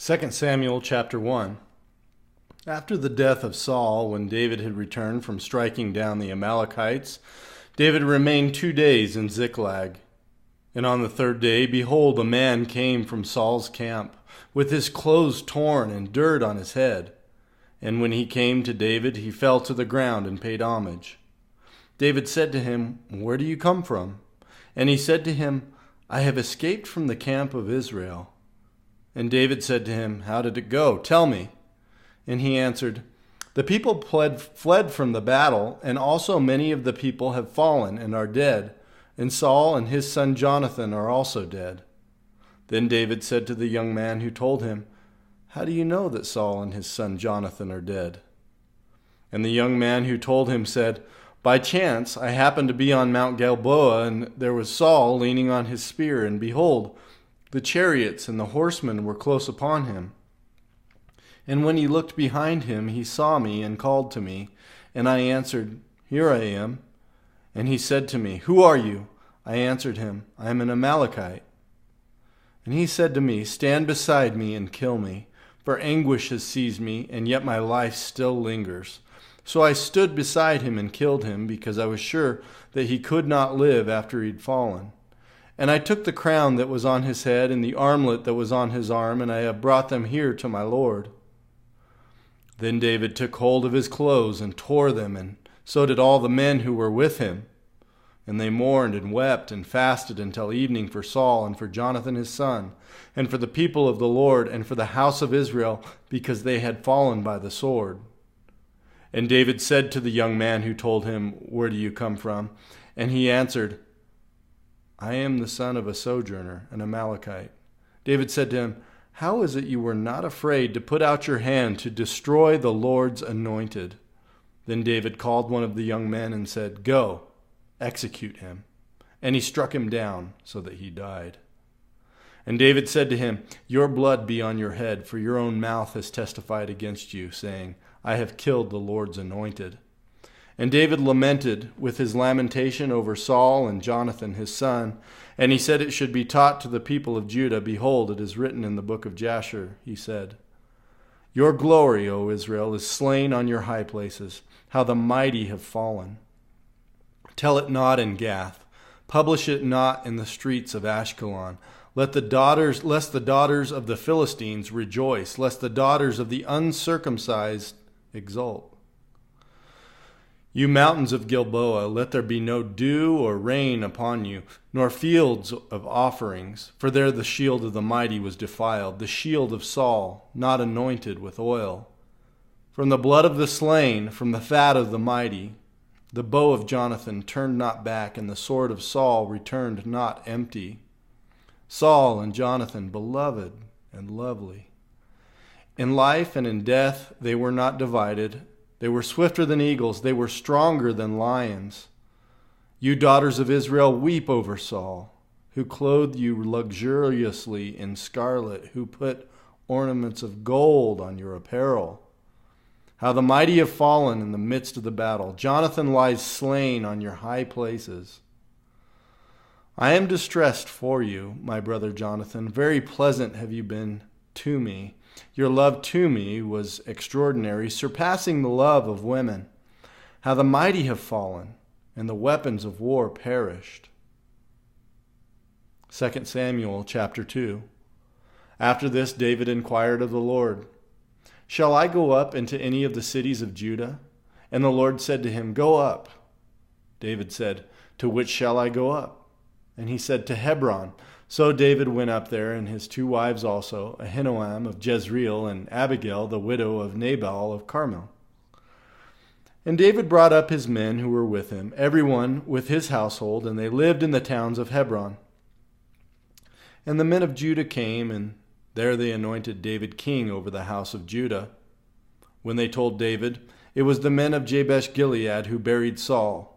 2 Samuel chapter 1. After the death of Saul, when David had returned from striking down the Amalekites, David remained 2 days in Ziklag. And on the third day, behold, a man came from Saul's camp, with his clothes torn and dirt on his head. And when he came to David, he fell to the ground and paid homage. David said to him, "Where do you come from?" And he said to him, "I have escaped from the camp of Israel." And David said to him, "How did it go? Tell me." And he answered, "The people fled from the battle, and also many of the people have fallen and are dead, and Saul and his son Jonathan are also dead." Then David said to the young man who told him, "How do you know that Saul and his son Jonathan are dead?" And the young man who told him said, "By chance I happened to be on Mount Gilboa, and there was Saul leaning on his spear, and behold, the chariots and the horsemen were close upon him. And when he looked behind him, he saw me and called to me, and I answered, 'Here I am.' And he said to me, 'Who are you?' I answered him, 'I am an Amalekite.' And he said to me, 'Stand beside me and kill me, for anguish has seized me, and yet my life still lingers.' So I stood beside him and killed him, because I was sure that he could not live after he'd fallen. And I took the crown that was on his head and the armlet that was on his arm, and I have brought them here to my Lord." Then David took hold of his clothes and tore them, and so did all the men who were with him. And they mourned and wept and fasted until evening for Saul and for Jonathan his son, and for the people of the Lord and for the house of Israel, because they had fallen by the sword. And David said to the young man who told him, "Where do you come from?" And he answered, "I am the son of a sojourner, an Amalekite." David said to him, "How is it you were not afraid to put out your hand to destroy the Lord's anointed?" Then David called one of the young men and said, "Go, execute him." And he struck him down so that he died. And David said to him, "Your blood be on your head, for your own mouth has testified against you, saying, 'I have killed the Lord's anointed.'" And David lamented with his lamentation over Saul and Jonathan his son, and he said it should be taught to the people of Judah. "Behold, it is written in the book of Jasher," he said, "Your glory, O Israel, is slain on your high places, how the mighty have fallen. Tell it not in Gath, publish it not in the streets of Ashkelon. Lest the daughters of the Philistines rejoice, lest the daughters of the uncircumcised exult. You mountains of Gilboa, let there be no dew or rain upon you, nor fields of offerings, for there the shield of the mighty was defiled, the shield of Saul, not anointed with oil. From the blood of the slain, from the fat of the mighty, the bow of Jonathan turned not back, and the sword of Saul returned not empty. Saul and Jonathan, beloved and lovely. In life and in death they were not divided. They were swifter than eagles. They were stronger than lions. You daughters of Israel, weep over Saul, who clothed you luxuriously in scarlet, who put ornaments of gold on your apparel. How the mighty have fallen in the midst of the battle. Jonathan lies slain on your high places. I am distressed for you, my brother Jonathan. Very pleasant have you been to me. Your love to me was extraordinary, surpassing the love of women. How the mighty have fallen, and the weapons of war perished. 2 Samuel chapter 2. After this, David inquired of the Lord, "Shall I go up into any of the cities of Judah?" And the Lord said to him, "Go up." David said, "To which shall I go up?" And he said, "To Hebron." So David went up there, and his 2 wives also, Ahinoam of Jezreel, and Abigail, the widow of Nabal of Carmel. And David brought up his men who were with him, every one with his household, and they lived in the towns of Hebron. And the men of Judah came, and there they anointed David king over the house of Judah. When they told David, it was the men of Jabesh-Gilead who buried Saul.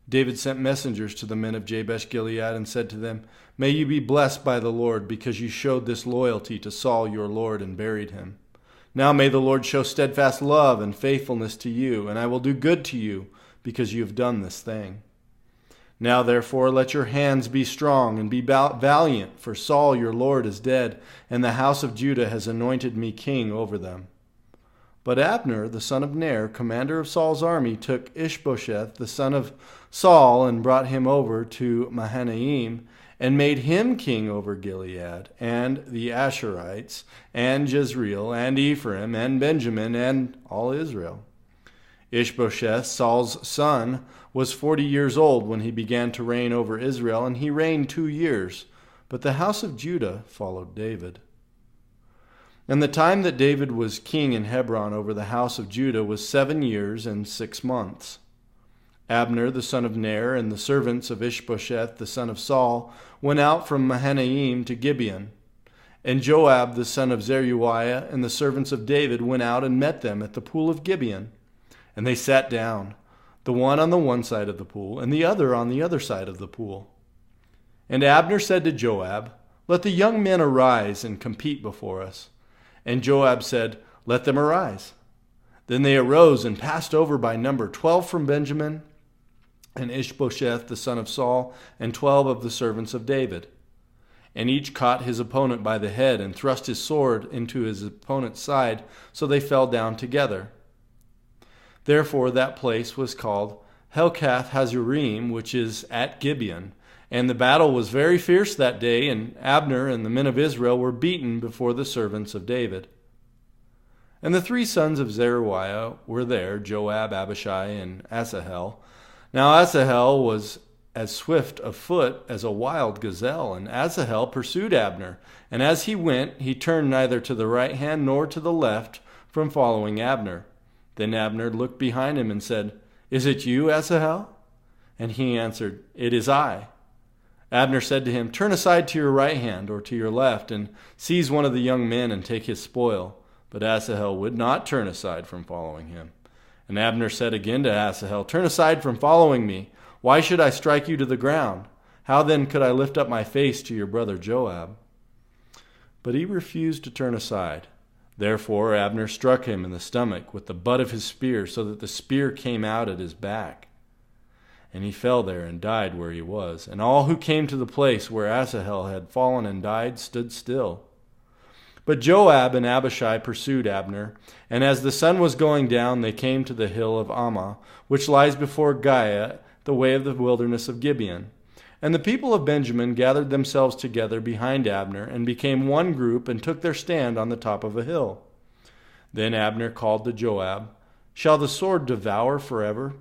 David sent messengers to the men of Jabesh-Gilead and said to them, "May you be blessed by the Lord, because you showed this loyalty to Saul your Lord and buried him. Now may the Lord show steadfast love and faithfulness to you, and I will do good to you, because you have done this thing." Now therefore let your hands be strong, and be valiant, for Saul your lord is dead, and the house of Judah has anointed me king over them. But Abner, the son of Ner, commander of Saul's army, took Ish-Bosheth, the son of Saul, and brought him over to Mahanaim, and made him king over Gilead, and the Asherites, and Jezreel, and Ephraim, and Benjamin, and all Israel. Ish-Bosheth, Saul's son, was 40 years old when he began to reign over Israel, and he reigned 2 years. But the house of Judah followed David. And the time that David was king in Hebron over the house of Judah was 7 years and 6 months. Abner, the son of Ner, and the servants of Ish-Bosheth, the son of Saul, went out from Mahanaim to Gibeon. And Joab, the son of Zeruiah, and the servants of David went out and met them at the pool of Gibeon. And they sat down, the one on the one side of the pool, and the other on the other side of the pool. And Abner said to Joab, "Let the young men arise and compete before us." And Joab said, "Let them arise." Then they arose and passed over by number 12 from Benjamin, and Ish-Bosheth the son of Saul, and 12 of the servants of David. And each caught his opponent by the head and thrust his sword into his opponent's side, so they fell down together. Therefore that place was called Helkath Hazurim, which is at Gibeon. And the battle was very fierce that day, and Abner and the men of Israel were beaten before the servants of David. And the 3 sons of Zeruiah were there, Joab, Abishai, and Asahel. Now Asahel was as swift of foot as a wild gazelle, and Asahel pursued Abner. And as he went, he turned neither to the right hand nor to the left from following Abner. Then Abner looked behind him and said, "Is it you, Asahel?" And he answered, "It is I." Abner said to him, "Turn aside to your right hand or to your left, and seize one of the young men and take his spoil." But Asahel would not turn aside from following him. And Abner said again to Asahel, "Turn aside from following me. Why should I strike you to the ground? How then could I lift up my face to your brother Joab?" But he refused to turn aside. Therefore Abner struck him in the stomach with the butt of his spear, so that the spear came out at his back. And he fell there and died where he was. And all who came to the place where Asahel had fallen and died stood still. But Joab and Abishai pursued Abner, and as the sun was going down, they came to the hill of Ammah, which lies before Giah, the way of the wilderness of Gibeon. And the people of Benjamin gathered themselves together behind Abner, and became one group, and took their stand on the top of a hill. Then Abner called to Joab, "Shall the sword devour forever?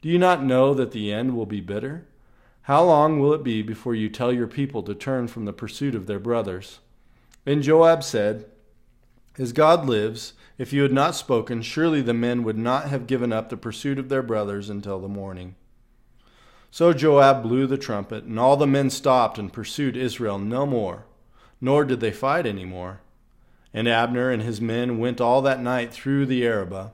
Do you not know that the end will be bitter? How long will it be before you tell your people to turn from the pursuit of their brothers?" And Joab said, "As God lives, if you had not spoken, surely the men would not have given up the pursuit of their brothers until the morning." So Joab blew the trumpet, and all the men stopped and pursued Israel no more, nor did they fight any more. And Abner and his men went all that night through the Arabah.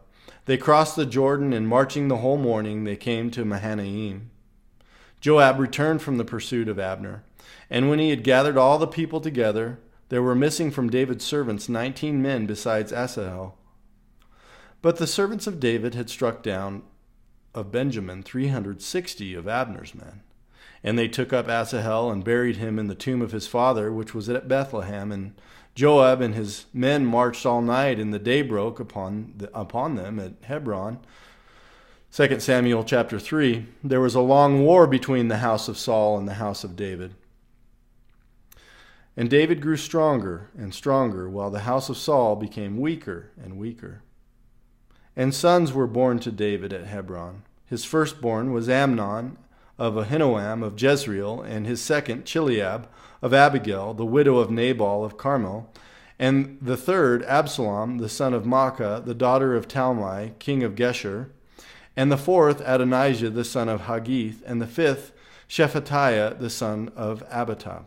They crossed the Jordan, and marching the whole morning, they came to Mahanaim. Joab returned from the pursuit of Abner, and when he had gathered all the people together, there were missing from David's servants 19 men besides Asahel. But the servants of David had struck down of Benjamin 360 of Abner's men. And they took up Asahel and buried him in the tomb of his father, which was at Bethlehem. And Joab and his men marched all night, and the day broke upon them at Hebron. 2 Samuel chapter 3. There was a long war between the house of Saul and the house of David. And David grew stronger and stronger, while the house of Saul became weaker and weaker. And sons were born to David at Hebron. His firstborn was Amnon of Ahinoam of Jezreel, and his second Chileab of Abigail, the widow of Nabal of Carmel, and the third Absalom, the son of Maacah, the daughter of Talmai, king of Geshur, and the fourth Adonijah, the son of Haggith, and the fifth Shephatiah, the son of Abitab.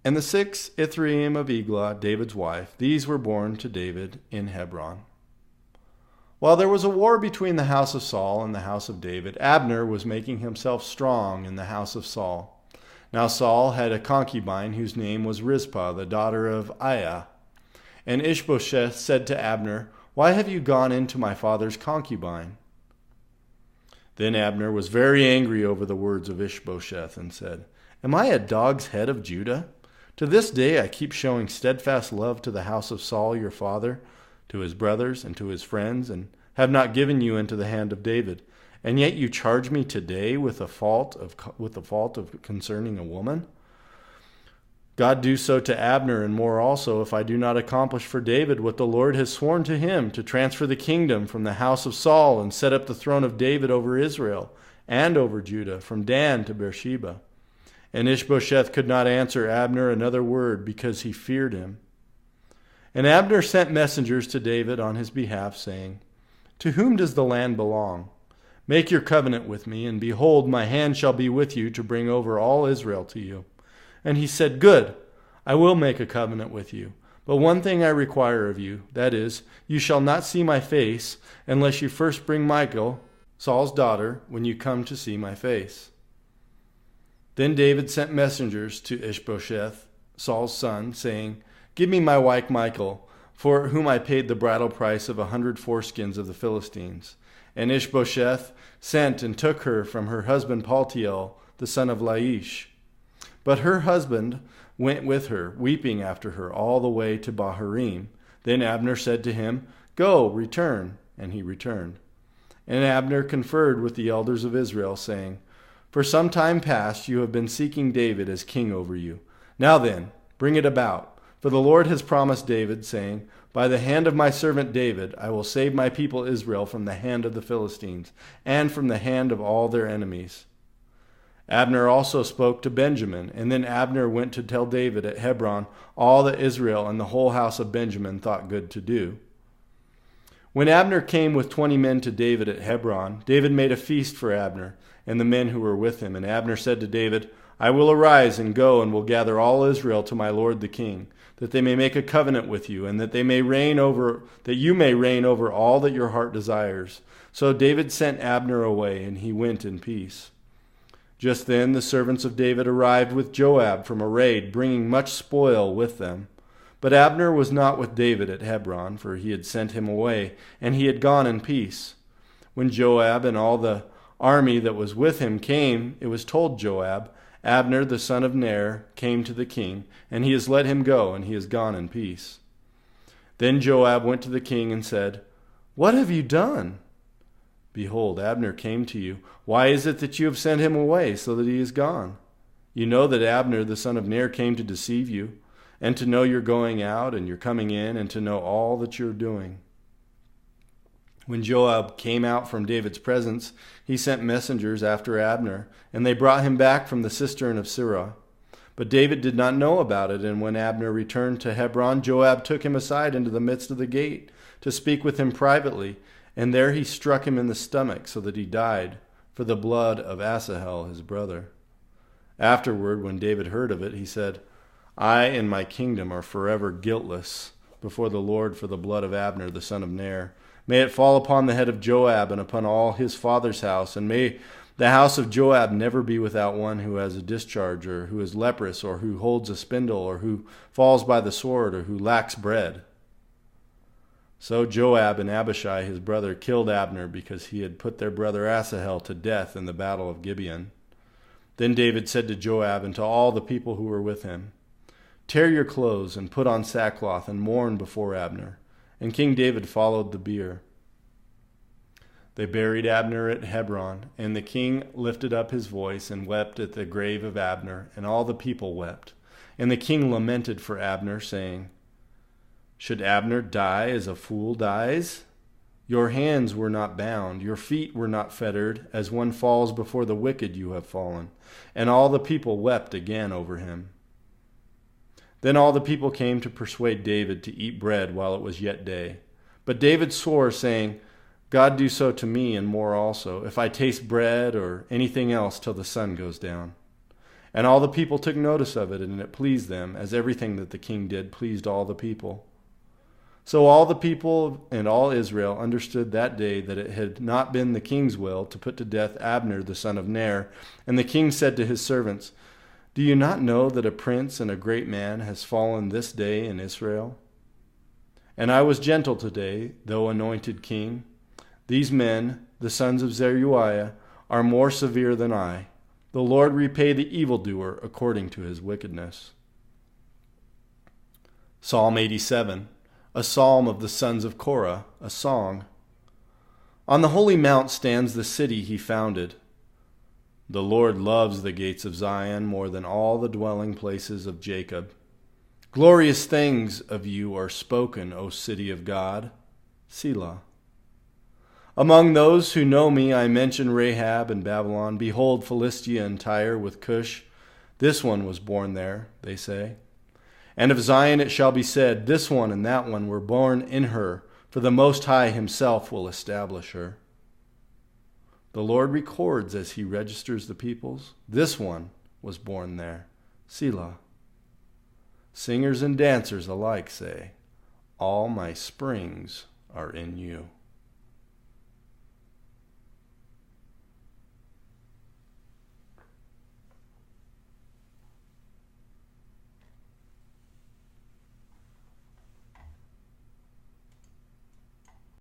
And the sixth Ithream of Eglah, David's wife. These were born to David in Hebron. While there was a war between the house of Saul and the house of David, Abner was making himself strong in the house of Saul. Now Saul had a concubine whose name was Rizpah, the daughter of Aiah. And Ish-Bosheth said to Abner, "Why have you gone into my father's concubine?" Then Abner was very angry over the words of Ish-Bosheth and said, "Am I a dog's head of Judah? To this day I keep showing steadfast love to the house of Saul your father, to his brothers and to his friends, and have not given you into the hand of David. And yet you charge me today with the fault of concerning a woman? God do so to Abner and more also, if I do not accomplish for David what the Lord has sworn to him, to transfer the kingdom from the house of Saul and set up the throne of David over Israel and over Judah, from Dan to Beersheba." And Ish-Bosheth could not answer Abner another word, because he feared him. And Abner sent messengers to David on his behalf, saying, "To whom does the land belong? Make your covenant with me, and behold, my hand shall be with you to bring over all Israel to you." And he said, "Good, I will make a covenant with you. But one thing I require of you, that is, you shall not see my face, unless you first bring Michal, Saul's daughter, when you come to see my face." Then David sent messengers to Ish-Bosheth, Saul's son, saying, "Give me my wife Michal, for whom I paid the bridal price of 100 foreskins of the Philistines." And Ish-Bosheth sent and took her from her husband Paltiel, the son of Laish. But her husband went with her, weeping after her all the way to Bahurim. Then Abner said to him, "Go, return." And he returned. And Abner conferred with the elders of Israel, saying, "For some time past you have been seeking David as king over you. Now then, bring it about. For the Lord has promised David, saying, 'By the hand of my servant David I will save my people Israel from the hand of the Philistines, and from the hand of all their enemies.'" Abner also spoke to Benjamin, and then Abner went to tell David at Hebron all that Israel and the whole house of Benjamin thought good to do. When Abner came with 20 men to David at Hebron, David made a feast for Abner and the men who were with him. And Abner said to David, "I will arise and go and will gather all Israel to my lord the king, that they may make a covenant with you, and that you may reign over all that your heart desires." So David sent Abner away, and he went in peace. Just then the servants of David arrived with Joab from a raid, bringing much spoil with them. But Abner was not with David at Hebron, for he had sent him away, and he had gone in peace. When Joab and all the army that was with him came, it was told Joab, "Abner the son of Ner came to the king, and he has let him go, and he has gone in peace." Then Joab went to the king and said, "What have you done? Behold, Abner came to you. Why is it that you have sent him away, so that he is gone? You know that Abner the son of Ner came to deceive you, and to know your going out and your coming in, and to know all that you are doing." When Joab came out from David's presence, he sent messengers after Abner, and they brought him back from the cistern of Sirah. But David did not know about it, and when Abner returned to Hebron, Joab took him aside into the midst of the gate to speak with him privately, and there he struck him in the stomach, so that he died, for the blood of Asahel his brother. Afterward, when David heard of it, he said, "I and my kingdom are forever guiltless before the Lord for the blood of Abner the son of Ner. May it fall upon the head of Joab and upon all his father's house, and may the house of Joab never be without one who has a discharge, or who is leprous, or who holds a spindle, or who falls by the sword, or who lacks bread." So Joab and Abishai his brother killed Abner, because he had put their brother Asahel to death in the battle of Gibeon. Then David said to Joab and to all the people who were with him, "Tear your clothes and put on sackcloth and mourn before Abner." And King David followed the bier. They buried Abner at Hebron, and the king lifted up his voice and wept at the grave of Abner, and all the people wept. And the king lamented for Abner, saying, "Should Abner die as a fool dies? Your hands were not bound, your feet were not fettered, as one falls before the wicked you have fallen." And all the people wept again over him. Then all the people came to persuade David to eat bread while it was yet day. But David swore, saying, "God do so to me and more also, if I taste bread or anything else till the sun goes down." And all the people took notice of it, and it pleased them, as everything that the king did pleased all the people. So all the people and all Israel understood that day that it had not been the king's will to put to death Abner the son of Ner. And the king said to his servants, "Do you not know that a prince and a great man has fallen this day in Israel? And I was gentle today, though anointed king. These men, the sons of Zeruiah, are more severe than I. The Lord repay the evildoer according to his wickedness. Psalm 87, a psalm of the sons of Korah, a song. On the holy mount stands the city he founded. The Lord loves the gates of Zion more than all the dwelling places of Jacob. Glorious things of you are spoken, O city of God. Selah. Among those who know me, I mention Rahab and Babylon. Behold, Philistia and Tyre with Cush. This one was born there, they say. And of Zion it shall be said, this one and that one were born in her, for the Most High himself will establish her. The Lord records as he registers the peoples. This one was born there. Selah. Singers and dancers alike say, all my springs are in you.